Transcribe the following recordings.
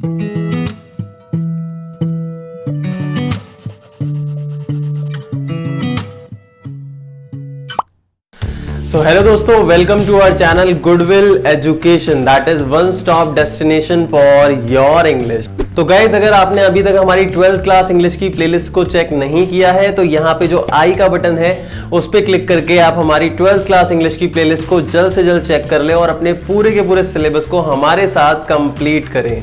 सो hello दोस्तों, welcome to our channel Goodwill Education, that is one stop destination for your English. तो guys, अगर आपने अभी तक हमारी 12th क्लास इंग्लिश की प्लेलिस्ट को चेक नहीं किया है तो यहाँ पे जो आई का बटन है उस पर क्लिक करके आप हमारी 12th क्लास इंग्लिश की प्लेलिस्ट को जल्द से जल्द चेक कर ले और अपने पूरे के पूरे सिलेबस को हमारे साथ कंप्लीट करें।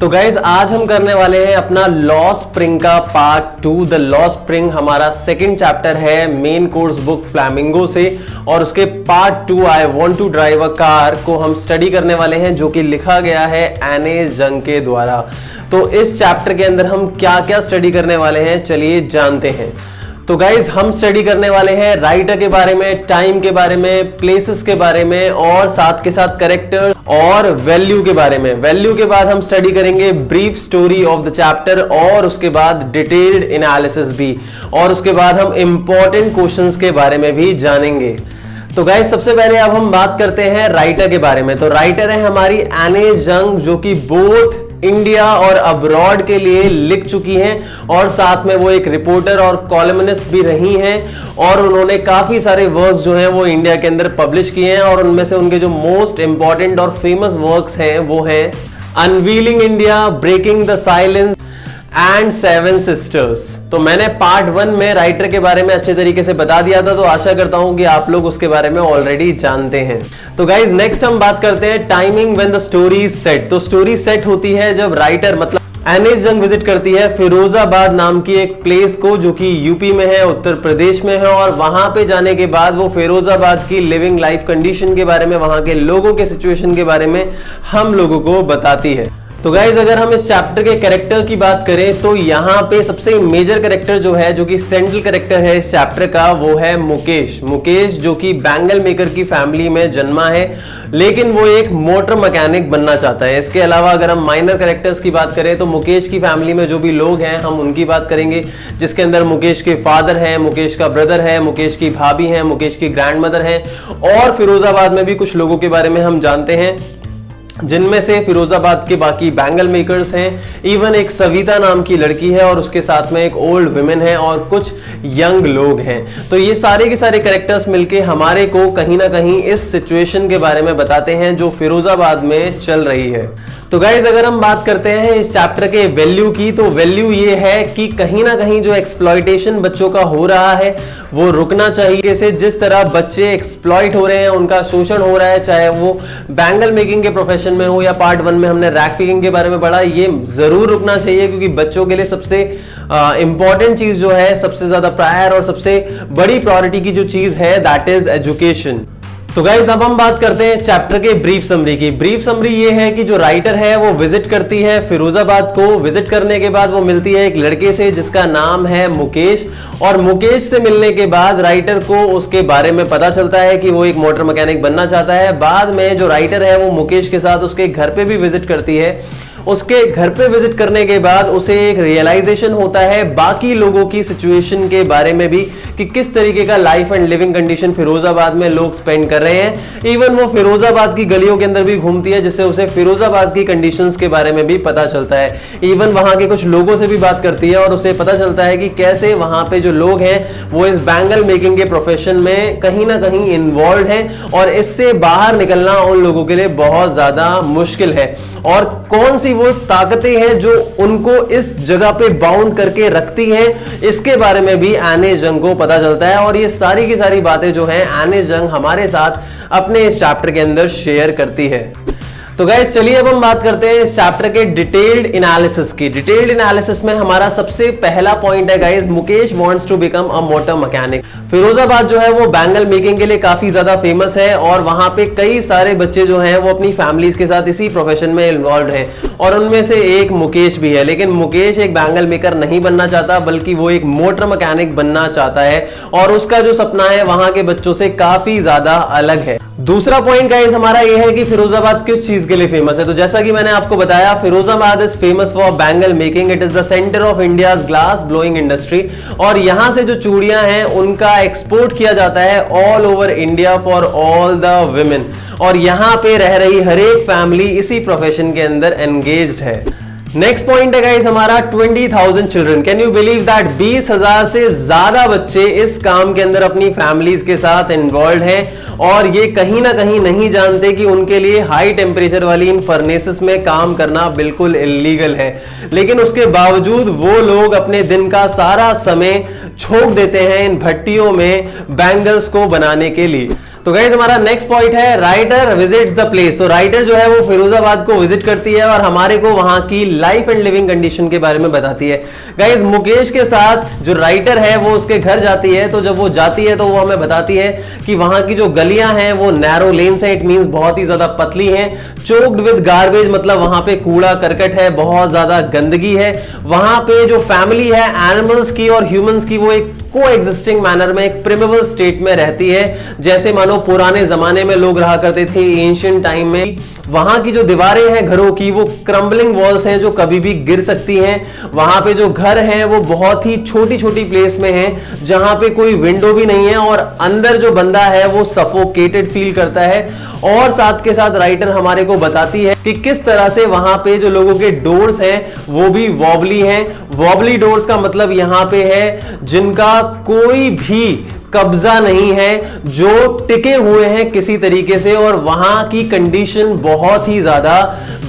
तो गाइज, आज हम करने वाले हैं अपना लॉ स्प्रिंग का पार्ट 2। द लॉ स्प्रिंग हमारा सेकंड चैप्टर है मेन कोर्स बुक फ्लैमिंगो से, और उसके part 2 I want to drive a car को हम स्टडी करने वाले हैं, जो कि लिखा गया है एने जंग के द्वारा। तो इस चैप्टर के अंदर हम क्या क्या स्टडी करने वाले हैं, चलिए जानते हैं। तो गाइज, हम स्टडी करने वाले हैं राइटर के बारे में, टाइम के बारे में, प्लेसेस के बारे में, और साथ के साथ करेक्टर और वैल्यू के बारे में। वैल्यू के बाद हम स्टडी करेंगे brief story of the chapter, और उसके बाद डिटेल्ड एनालिसिस भी, और उसके बाद हम इंपॉर्टेंट क्वेश्चंस के बारे में भी जानेंगे। तो गाइस, सबसे पहले अब हम बात करते हैं राइटर के बारे में। तो राइटर है हमारी एने जंग, जो कि बोथ इंडिया और अब्रॉड के लिए लिख चुकी हैं, और साथ में वो एक रिपोर्टर और कॉलमनिस्ट भी रही हैं, और उन्होंने काफी सारे वर्क्स जो हैं वो इंडिया के अंदर पब्लिश किए हैं। और उनमें से उनके जो मोस्ट इंपॉर्टेंट और फेमस वर्क्स हैं वो हैं unveiling India, breaking the silence and seven sisters. तो मैंने पार्ट 1 में राइटर के बारे में अच्छे तरीके से बता दिया था, तो आशा करता हूं कि आप लोग उसके बारे में ऑलरेडी जानते हैं। तो गाइज, नेक्स्ट हम बात करते हैं timing when the story is set. तो स्टोरी सेट होती है जब राइटर मतलब एने जंग विजिट करती है फिरोजाबाद नाम की एक प्लेस को, जो कि यूपी में है, उत्तर प्रदेश में है, और वहां पे जाने के बाद वो फिरोजाबाद की लिविंग लाइफ कंडीशन के बारे में, वहां के लोगों के सिचुएशन के बारे में हम लोगों को बताती है। तो गाइज, अगर हम इस चैप्टर के कैरेक्टर की बात करें तो यहाँ पे सबसे मेजर कैरेक्टर जो है, जो कि सेंट्रल कैरेक्टर है इस चैप्टर का, वो है मुकेश। मुकेश जो कि बैंगल मेकर की फैमिली में जन्मा है, लेकिन वो एक मोटर मैकेनिक बनना चाहता है। इसके अलावा अगर हम माइनर कैरेक्टर्स की बात करें तो मुकेश की फैमिली में जो भी लोग हैं हम उनकी बात करेंगे, जिसके अंदर मुकेश के फादर हैं, मुकेश का ब्रदर है, मुकेश की भाभी है, मुकेश की ग्रैंडमदर है, और फिरोजाबाद में भी कुछ लोगों के बारे में हम जानते हैं, जिनमें से फिरोजाबाद के बाकी बैंगल मेकर्स हैं, इवन एक सविता नाम की लड़की है, और उसके साथ में एक ओल्ड वुमेन है, और कुछ यंग लोग हैं। तो ये सारे के सारे कैरेक्टर्स मिलके हमारे को कहीं ना कहीं इस सिचुएशन के बारे में बताते हैं जो फिरोजाबाद में चल रही है। तो गाइज, अगर हम बात करते हैं इस चैप्टर के वैल्यू की, तो वैल्यू ये है कि कहीं ना कहीं जो एक्सप्लॉइटेशन बच्चों का हो रहा है वो रुकना चाहिए। जैसे जिस तरह बच्चे एक्सप्लॉइट हो रहे हैं, उनका शोषण हो रहा है, चाहे वो बैंगल मेकिंग के प्रोफेशन में हो या पार्ट 1 में हमने रैक पिकिंग के बारे में पढ़ा, ये जरूर रुकना चाहिए, क्योंकि बच्चों के लिए सबसे इंपॉर्टेंट चीज जो है, सबसे ज्यादा प्रायर और सबसे बड़ी प्रायोरिटी की जो चीज है, दैट इज एजुकेशन। तो गाइस, अब हम बात करते हैं चैप्टर के ब्रीफ समरी की। ब्रीफ समरी ये है कि जो राइटर है वो विजिट करती है फिरोजाबाद को। विजिट करने के बाद वो मिलती है एक लड़के से जिसका नाम है मुकेश, और मुकेश से मिलने के बाद राइटर को उसके बारे में पता चलता है कि वो एक मोटर मैकेनिक बनना चाहता है। बाद में जो राइटर है वो मुकेश के साथ उसके घर पे भी विजिट करती है। उसके घर पे विजिट करने के बाद उसे एक रियलाइजेशन होता है बाकी लोगों की सिचुएशन के बारे में भी, कि किस तरीके का life and living condition Firozabad में लोग स्पेंड कर रहे हैं। इवन वो फिरोजाबाद की गलियों के अंदर भी घूमती है, जिससे उसे फिरोजाबाद की कंडीशंस के बारे में भी पता चलता है। इवन वहां के कुछ लोगों से भी बात करती है, और उसे पता चलता है कि कैसे वहां पे जो लोग हैं वो इस बैंगल मेकिंग के प्रोफेशन में कहीं ना कहीं इन्वॉल्व हैं, और इससे बाहर निकलना उन लोगों के लिए बहुत ज्यादा मुश्किल है, और कौन सी वो ताकतें हैं जो उनको इस जगह पे बाउंड करके रखती हैं, इसके बारे में भी एने जंग को पता चलता है। और ये सारी की सारी बातें जो हैं एने जंग हमारे साथ अपने इस चैप्टर के अंदर शेयर करती है। तो गाइस, चलिए अब हम बात करते हैं इस चैप्टर के डिटेल्ड एनालिसिस की। डिटेल्ड एनालिसिस में हमारा सबसे पहला पॉइंट है guys, Mukesh wants to become a motor mechanic. Firozabad जो है वो बैंगल मेकिंग के लिए काफी ज्यादा फेमस है, और वहां पे कई सारे बच्चे जो हैं वो अपनी फैमिलीज के साथ इसी प्रोफेशन में इन्वॉल्व हैं, और उनमें से एक मुकेश भी है। लेकिन मुकेश एक बैंगल मेकर नहीं बनना चाहता, बल्कि वो एक मोटर मैकेनिक बनना चाहता है, और उसका जो सपना है वहां के बच्चों से काफी ज्यादा अलग है। दूसरा पॉइंट गाइस हमारा ये है कि फिरोजाबाद किस चीज के लिए फेमस है। तो जैसा कि मैंने आपको बताया, Firozabad is famous for bangle making. It is the centre of India's glass blowing industry, और यहां से जो चूड़ियां हैं उनका एक्सपोर्ट किया जाता है all over India for all the women, और यहां पे रह रही हर एक फैमिली इसी प्रोफेशन के अंदर एंगेज्ड है। नेक्स्ट पॉइंट है गाइस हमारा 20,000 children. Can you believe that 20,000 से ज्यादा बच्चे इस काम के अंदर अपनी फैमिलीज के साथ इन्वॉल्व हैं और ये कहीं ना कहीं नहीं जानते कि उनके लिए हाई टेम्परेचर वाली इन फर्नेसेस में काम करना बिल्कुल इलीगल है, लेकिन उसके बावजूद वो लोग अपने दिन का सारा समय छोड़ देते हैं इन भट्टियों में बैंगल्स को बनाने के लिए। तो गाइस हमारा नेक्स्ट पॉइंट है राइटर विजिट्स द प्लेस। तो राइटर जो है वो फिरोजाबाद को विजिट करती है और हमारे को वहां की लाइफ एंड लिविंग कंडीशन के बारे में बताती है। गाइस मुकेश के साथ जो राइटर है वो उसके घर जाती है, तो जब वो जाती है तो वो हमें बताती है कि वहां की जो गलियां हैं वो नैरो लेन्स है, इट मींस बहुत ही ज्यादा पतली हैं, चोक्ड विद गार्बेज, मतलब वहां पे कूड़ा करकट है, बहुत ज्यादा गंदगी है। वहां पे जो फैमिली है एनिमल्स की और ह्यूमंस की वो एक को एग्जिस्टिंग मैनर में एक प्रिमिटिव स्टेट में रहती है, जैसे मानो पुराने जमाने में लोग रहा करते थे एंशिएंट टाइम में। वहां की जो दीवारें हैं घरों की वो क्रम्बलिंग वॉल्स हैं जो कभी भी गिर सकती हैं। वहां पे जो घर हैं वो बहुत ही छोटी छोटी प्लेस में हैं जहां पे कोई विंडो भी नहीं है और अंदर जो बंदा है वो सफोकेटेड फील करता है। और साथ के साथ राइटर हमारे को बताती है कि किस तरह से वहां पे जो लोगों के डोर्स हैं वो भी वॉबली हैं। वॉबली डोर्स का मतलब यहां पे है जिनका कोई भी कब्जा नहीं है, जो टिके हुए हैं किसी तरीके से, और वहां की कंडीशन बहुत ही ज्यादा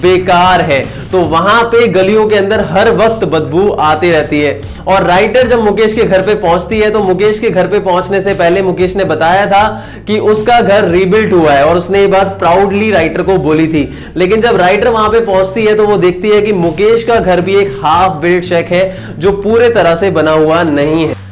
बेकार है। तो वहां पे गलियों के अंदर हर वक्त बदबू आती रहती है। और राइटर जब मुकेश के घर पे पहुंचती है तो मुकेश के घर पे पहुंचने से पहले मुकेश ने बताया था कि उसका घर रीबिल्ट हुआ है और उसने ये बात प्राउडली राइटर को बोली थी। लेकिन जब राइटर वहां पे पहुंचती है तो वो देखती है कि मुकेश का घर भी एक हाफ बिल्ट शेक है जो पूरे तरह से बना हुआ नहीं है।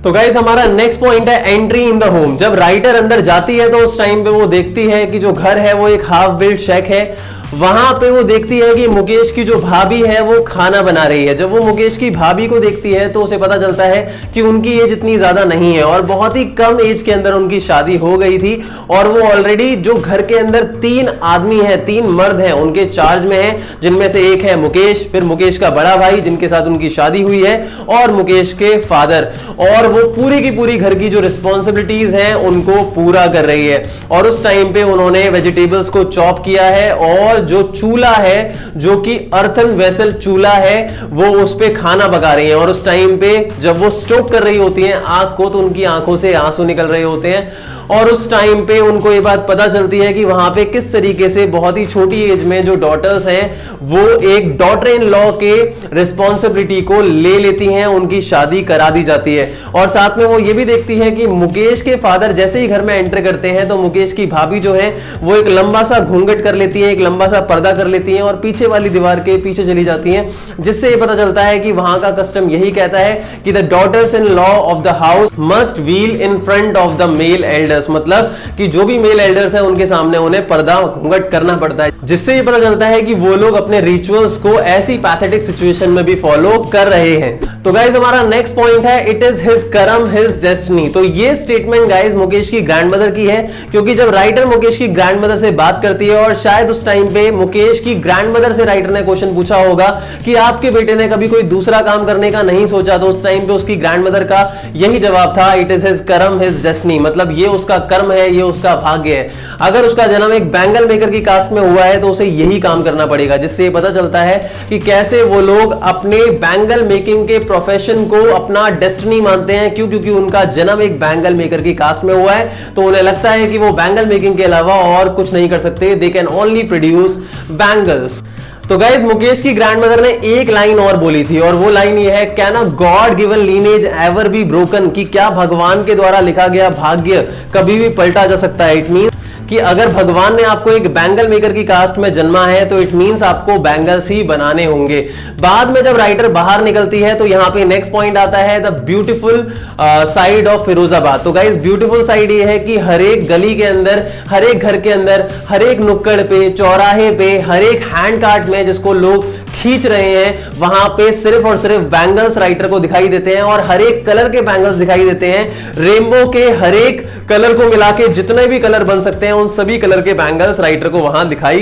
तो गाइस हमारा नेक्स्ट पॉइंट है एंट्री इन द होम। जब राइटर अंदर जाती है तो उस टाइम पे वो देखती है कि जो घर है वो एक हाफ बिल्ट शेक है। वहां पे वो देखती है कि मुकेश की जो भाभी है वो खाना बना रही है। जब वो मुकेश की भाभी को देखती है तो उसे पता चलता है कि उनकी एज इतनी ज्यादा नहीं है और बहुत ही कम एज के अंदर उनकी शादी हो गई थी और वो ऑलरेडी जो घर के अंदर 3 आदमी हैं, 3 मर्द हैं, उनके चार्ज में हैं, जिनमें से एक है मुकेश, फिर मुकेश का बड़ा भाई जिनके साथ उनकी शादी हुई है और मुकेश के फादर। और वो पूरी की पूरी घर की जो रिस्पॉन्सिबिलिटीज हैं उनको पूरा कर रही है। और उस टाइम पे उन्होंने वेजिटेबल्स को चॉप किया है और जो चूल्हा है जो कि अर्थन वेसल चूल्हा है वो उस पे खाना पका रही है। और उस टाइम पे जब वो स्टोक कर रही होती हैं आग को तो उनकी आंखों से आंसू निकल रहे होते हैं। और उस टाइम पे उनको ये बात पता चलती है कि वहां पे किस तरीके से बहुत ही छोटी एज में जो डॉटर्स हैं वो एक डॉटर इन लॉ के रिस्पॉन्सिबिलिटी को ले लेती हैं, उनकी शादी करा दी जाती है। और साथ में वो ये भी देखती है कि मुकेश के फादर जैसे ही घर में एंटर करते हैं तो मुकेश की भाभी जो है वो एक लंबा सा घूंघट कर लेती है, एक लंबा सा पर्दा कर लेती हैं और पीछे वाली दीवार के पीछे चली जाती हैं, जिससे ये पता चलता है कि वहां का कस्टम यही कहता है कि the daughters in law of the house must veil in front of the male elders. मतलब कि जो भी मेल एल्डर्स हैं उनके सामने उन्हें पर्दा घूंघट करना पड़ता है, जिससे ये पता चलता है कि वो लोग अपने रिचुअल्स को ऐसी पैथेटिक सिचुएशन में भी फॉलो कर रहे हैं। तो गाइस हमारा नेक्स्ट पॉइंट है इट इज हिज कर्म हिज डेस्टिनी। तो ये स्टेटमेंट गाइस मुकेश की ग्रैंडमदर की है, क्योंकि जब राइटर मुकेश की ग्रैंडमदर से बात करती है और शायद उस टाइम पे मुकेश की ग्रैंडमदर से राइटर ने क्वेश्चन पूछा होगा कि आपके बेटे ने कभी कोई दूसरा काम करने का नहीं सोचा, तो उस टाइम पे उसकी ग्रैंडमदर का यही जवाब था इट इज हिज कर्म हिज डेस्टिनी। मतलब ये उसका कर्म है, ये उसका भाग्य है। अगर उसका जन्म एक बैंगल मेकर की कास्ट में हुआ है तो उसे यही काम करना पड़ेगा, जिससे पता चलता है कि कैसे वो लोग अपने बैंगल मेकिंग के प्रोफेशन को अपना डेस्टिनी मानते हैं। क्यों? क्योंकि उनका जन्म एक बैंगल मेकर की कास्ट में हुआ है, तो उन्हें लगता है कि वो बैंगल मेकिंग के अलावा और कुछ नहीं कर सकते, they can only produce bangles. तो गाइस मुकेश की ग्रैंडमदर ने एक लाइन और बोली थी और वो लाइन ये है can a God given lineage ever be broken, कि क्या भगवान के द्वारा लिखा गया भाग्य कभी भी पलटा जा सकता है। इट मीन कि अगर भगवान ने आपको एक बैंगल मेकर की कास्ट में जन्मा है तो इट मींस आपको बैंगल्स ही बनाने होंगे। बाद में जब राइटर बाहर निकलती है तो यहां पे नेक्स्ट पॉइंट आता है the beautiful side of Firozabad. तो गाइस ब्यूटीफुल साइड ये है कि हर एक गली के अंदर, हर एक घर के अंदर, हर एक नुक्कड़ पे, चौराहे पे, हर एक हैंड कार्ट में जिसको लोग खींच रहे हैं वहां पे सिर्फ और सिर्फ बैंगल्स राइटर को दिखाई देते हैं और हर एक कलर के बैंगल्स दिखाई देते हैं। रेनबो के हर एक कलर को मिला के जितने भी कलर बन सकते हैं उन सभी कलर के बैंगल्स राइटर को वहां दिखाई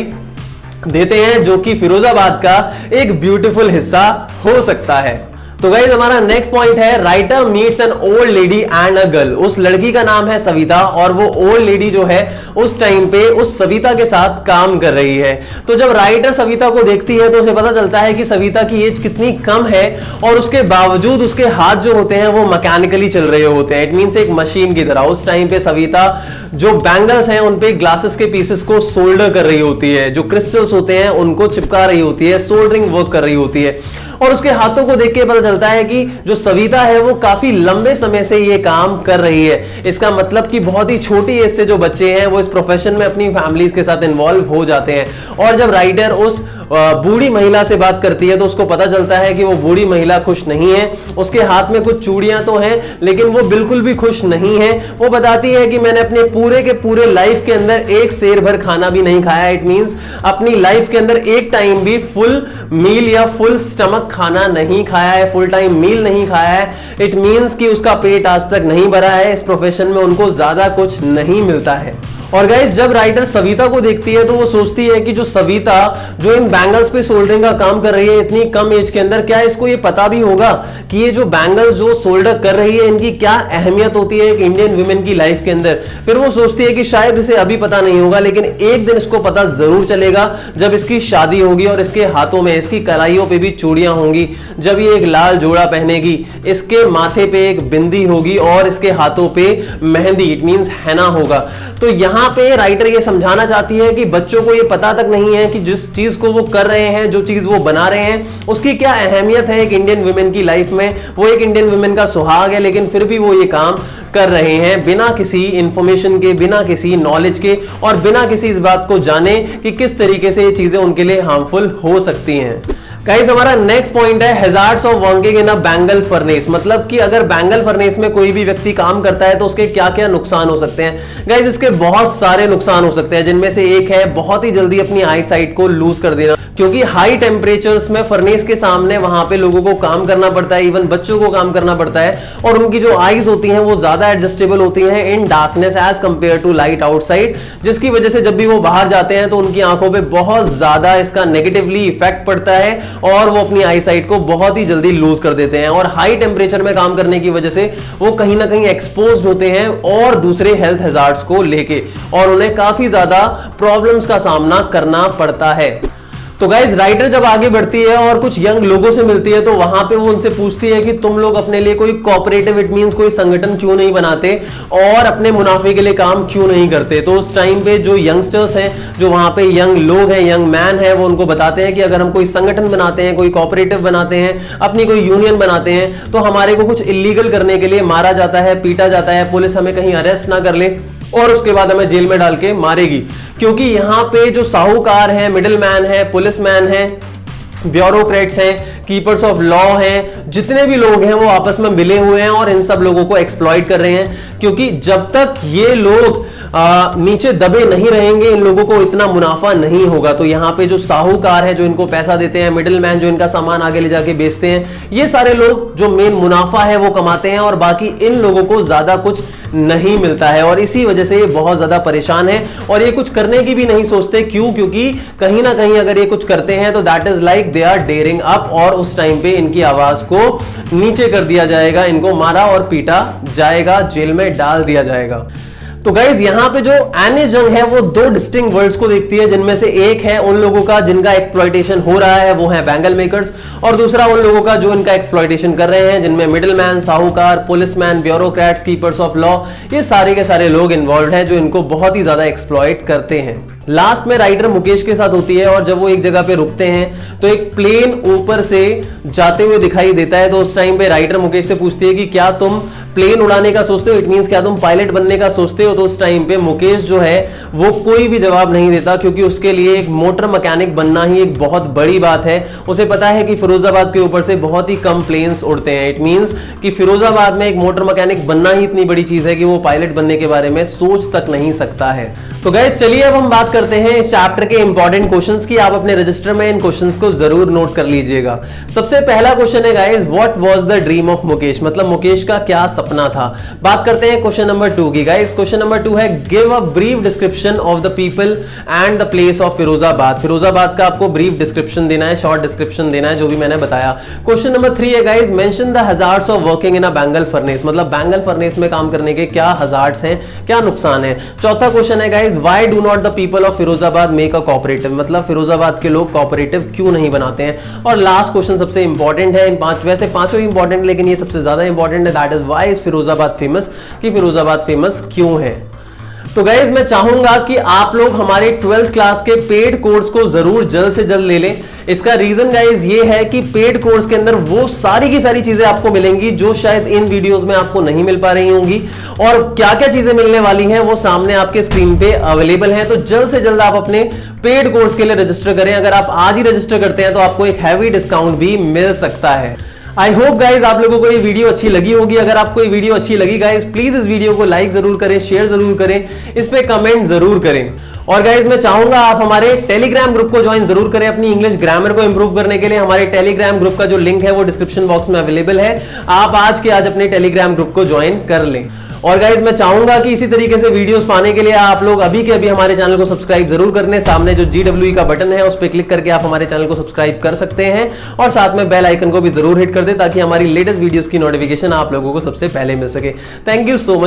देते हैं, जो कि फिरोजाबाद का एक ब्यूटीफुल हिस्सा हो सकता है। तो गाइस हमारा नेक्स्ट पॉइंट है writer meets an old lady and a girl. उस लड़की का नाम है सविता और वो ओल्ड लेडी जो है उस टाइम पे उस सविता के साथ काम कर रही है। तो जब राइटर सविता को देखती है तो उसे पता चलता है कि सविता की एज कितनी कम है और उसके बावजूद उसके हाथ जो होते हैं वो मैकेनिकली चल रहे होते हैं। इट मींस एक मशीन की तरह। उस टाइम पे सविता जो बैंगल्स हैं उन पे ग्लासेस के पीसेस को सोल्डर कर रही होती है, जो क्रिस्टल्स होते हैं उनको चिपका रही होती है, सोल्डरिंग वर्क कर रही होती है। और उसके हाथों को देख के पता चलता है कि जो सविता है वो काफी लंबे समय से ये काम कर रही है। इसका मतलब कि बहुत ही छोटी एज से जो बच्चे हैं वो इस प्रोफेशन में अपनी फैमिलीज के साथ इन्वॉल्व हो जाते हैं। और जब राइटर उस बूढ़ी महिला से बात करती है तो उसको पता चलता है कि वो बूढ़ी महिला खुश नहीं है। उसके हाथ में कुछ चूड़ियां तो हैं लेकिन वो बिल्कुल भी खुश नहीं है। वो बताती है कि मैंने अपने पूरे के पूरे लाइफ के अंदर एक शेर भर खाना भी नहीं खाया। इट मींस अपनी लाइफ के अंदर एक टाइम भी फुल मील या फुल स्टमक खाना नहीं खाया है, फुल टाइम मील नहीं खाया है। इट मींस कि उसका पेट आज तक नहीं भरा है। इस प्रोफेशन में उनको ज्यादा कुछ नहीं मिलता है। और गाइस जब राइटर सविता को देखती है तो वो सोचती है कि जो सविता जो इन बैंगल्स पे सोल्डरिंग का काम कर रही है इतनी कम एज के अंदर, क्या इसको ये पता भी होगा कि ये जो बैंगल्स जो सोल्डर कर रही है इनकी क्या अहमियत होती है एक इंडियन वुमेन की लाइफ के अंदर। फिर वो सोचती है कि शायद इसे अभी पता नहीं होगा लेकिन एक दिन इसको पता जरूर चलेगा जब इसकी शादी होगी और इसके हाथों में, इसकी कलाइयों पे भी चूड़ियां होंगी, जब ये एक लाल जोड़ा पहनेगी, इसके माथे पे एक बिंदी होगी और इसके हाथों पे मेहंदी, इट मींस हैना होगा। तो यहां पे राइटर ये समझाना चाहती है कि बच्चों को ये पता तक नहीं है कि जिस चीज को वो कर रहे हैं, जो चीज वो बना रहे हैं, उसकी क्या अहमियत है एक इंडियन वुमेन की लाइफ में। वो एक इंडियन वुमेन का सुहाग है लेकिन फिर भी वो ये काम कर रहे हैं बिना किसी इंफॉर्मेशन के, बिना किसी नॉलेज के और बिना किसी इस बात को जाने कि किस तरीके से ये चीजें उनके लिए हार्मफुल हो सकती हैं। गाइस हमारा नेक्स्ट पॉइंट है hazards of working in a bangle furnace. मतलब कि अगर बैंगल फर्नेस में कोई भी व्यक्ति काम करता है तो उसके क्या क्या नुकसान हो सकते हैं। गाइस इसके बहुत सारे नुकसान हो सकते हैं जिनमें से एक है बहुत ही जल्दी अपनी आई साइट को लूज कर देना, क्योंकि हाई टेम्परेचर्स में फर्नेस के सामने वहां पे लोगों को काम करना पड़ता है, इवन बच्चों को काम करना पड़ता है और उनकी जो आईज होती हैं वो ज्यादा एडजस्टेबल होती हैं in darkness as compare to light outside, जिसकी वजह से जब भी वो बाहर जाते हैं तो उनकी आंखों पे बहुत ज्यादा इसका नेगेटिवली इफेक्ट पड़ता है और वो अपनी आई साइट को बहुत ही जल्दी लूज कर देते हैं। और हाई टेम्परेचर में काम करने की वजह से वो कहीं ना कहीं एक्सपोज्ड होते हैं और दूसरे हेल्थ हैजार्ड्स को लेके, और उन्हें काफी ज्यादा प्रॉब्लम्स का सामना करना पड़ता है। तो गाइज राइटर जब आगे बढ़ती है और कुछ यंग लोगों से मिलती है तो वहां पे वो उनसे पूछती है कि तुम लोग अपने लिए कोई कोऑपरेटिव, इट मींस कोई संगठन क्यों नहीं बनाते और अपने मुनाफे के लिए काम क्यों नहीं करते। तो उस टाइम पे जो यंगस्टर्स हैं, जो वहां पे यंग लोग हैं, यंग मैन है, वो उनको बताते हैं कि अगर हम कोई संगठन बनाते हैं, कोई कोऑपरेटिव बनाते हैं, अपनी कोई यूनियन बनाते हैं तो हमारे को कुछ इलीगल करने के लिए मारा जाता है, पीटा जाता है, पुलिस हमें कहीं अरेस्ट ना कर ले और उसके बाद हमें जेल में डाल के मारेगी। क्योंकि यहां पे जो साहूकार है, मिडिल मैन है, पुलिसमैन है, ब्यूरोक्रेट्स हैं, कीपर्स ऑफ लॉ हैं, जितने भी लोग हैं वो आपस में मिले हुए हैं और इन सब लोगों को एक्सप्लॉइट कर रहे हैं। क्योंकि जब तक ये लोग नीचे दबे नहीं रहेंगे इन लोगों को इतना मुनाफा नहीं होगा। तो यहाँ पे जो साहूकार है जो इनको पैसा देते हैं, मिडिल मैन जो इनका सामान आगे ले जाके बेचते हैं, ये सारे लोग जो मेन मुनाफा है वो कमाते हैं और बाकी इन लोगों को ज्यादा कुछ नहीं मिलता है। और इसी वजह से ये बहुत ज्यादा परेशान है और ये कुछ करने की भी नहीं सोचते। क्यों? क्योंकि कहीं ना कहीं अगर ये कुछ करते हैं तो that is like they are daring up और उस टाइम पे इनकी आवाज को नीचे कर दिया जाएगा, इनको मारा और पीटा जाएगा, जेल में डाल दिया जाएगा। तो गाइज यहाँ पे जो एनी जंग है वो दो डिस्टिंक्ट वर्ड्स को देखती है, जिनमें से एक है उन लोगों का जिनका एक्सप्लॉइटेशन हो रहा है, वो है बैंगल मेकर्स, और दूसरा उन लोगों का जो इनका एक्सप्लॉइटेशन कर रहे हैं, जिनमें मिडिल मैन, साहूकार, policeman, bureaucrats, keepers of law, ये सारे के सारे लोग इन्वॉल्व हैं जो इनको बहुत ही ज्यादा एक्सप्लॉइट करते हैं। लास्ट में राइटर मुकेश के साथ होती है और जब वो एक जगह पे रुकते हैं तो एक प्लेन ऊपर से जाते हुए दिखाई देता है। तो उस टाइम पे राइटर मुकेश से पूछती है कि क्या तुम प्लेन उड़ाने का सोचते हो, इट मींस क्या तुम पायलट बनने का सोचते हो। तो उस टाइम पे मुकेश जो है वो कोई भी जवाब नहीं देता, क्योंकि उसके लिए एक मोटर मैकेनिक बनना ही एक बहुत बड़ी बात है। उसे पता है कि फिरोजाबाद के ऊपर से बहुत ही कम प्लेन्स उड़ते हैं। इट मींस कि फिरोजाबाद में एक मोटर मैकेनिक बनना ही इतनी बड़ी चीज है कि वो पायलट बनने के बारे में सोच तक नहीं सकता है। तो गाइस चलिए अब हम बात करते हैं इस चैप्टर के इंपॉर्टेंट क्वेश्चंस की। आप अपने रजिस्टर में इन क्वेश्चंस को जरूर नोट कर लीजिएगा। सबसे पहला क्वेश्चन है guys, what was the dream of Mukesh, मतलब मुकेश का क्या सपना था। बात करते हैं क्वेश्चन नंबर 2 की। गाइस क्वेश्चन नंबर 2 है give a brief description of the people and the place of Firozabad. Firozabad का आपको ब्रीफ डिस्क्रिप्शन देना है, शॉर्ट डिस्क्रिप्शन देना है, जो भी मैंने बताया। क्वेश्चन नंबर 3 है guys mention the hazards of working in a bangle furnace, मतलब बैंगल फर्नेस में काम करने के क्या हजार्ड्स हैं, क्या नुकसान है। चौथा क्वेश्चन है guys why do not the people of Firozabad make a cooperative, मतलब फिरोजाबाद के लोग कोऑपरेटिव क्यों नहीं बनाते हैं। और लास्ट क्वेश्चन सबसे इंपॉर्टेंट है, इन पांच वैसे पांचों ही इंपॉर्टेंट लेकिन ये सबसे ज्यादा इंपॉर्टेंट है, that is why is Firozabad famous, कि फिरोजाबाद फेमस क्यों है। तो गाइज मैं चाहूंगा कि आप लोग हमारे 12th क्लास के पेड कोर्स को जरूर जल्द से जल्द ले लें। इसका रीजन गाइज ये है कि पेड कोर्स के अंदर वो सारी की सारी चीजें आपको मिलेंगी जो शायद इन वीडियोस में आपको नहीं मिल पा रही होंगी, और क्या क्या चीजें मिलने वाली हैं वो सामने आपके स्क्रीन पे अवेलेबल हैं। तो जल्द से जल्द आप अपने पेड कोर्स के लिए रजिस्टर करें। अगर आप आज ही रजिस्टर करते हैं तो आपको एक हैवी डिस्काउंट भी मिल सकता है। आई होप गाइज आप लोगों को ये वीडियो अच्छी लगी होगी। अगर आपको ये वीडियो अच्छी लगी गाइज प्लीज इस वीडियो को लाइक जरूर करें, शेयर जरूर करें, इस पे कमेंट जरूर करें। और गाइज मैं चाहूंगा आप हमारे टेलीग्राम ग्रुप को ज्वाइन जरूर करें अपनी इंग्लिश ग्रामर को इंप्रूव करने के लिए। हमारे टेलीग्राम ग्रुप का जो लिंक है वो डिस्क्रिप्शन बॉक्स में अवेलेबल है, आप आज के आज अपने टेलीग्राम ग्रुप को ज्वाइन कर लें। और गाइज मैं चाहूंगा कि इसी तरीके से वीडियोस पाने के लिए आप लोग अभी के अभी हमारे चैनल को सब्सक्राइब जरूर कर लें। सामने जो GWE का बटन है उस पर क्लिक करके आप हमारे चैनल को सब्सक्राइब कर सकते हैं, और साथ में बेल आइकन को भी जरूर हिट कर दें ताकि हमारी लेटेस्ट वीडियोस की नोटिफिकेशन आप लोगों को सबसे पहले मिल सके। Thank you so much.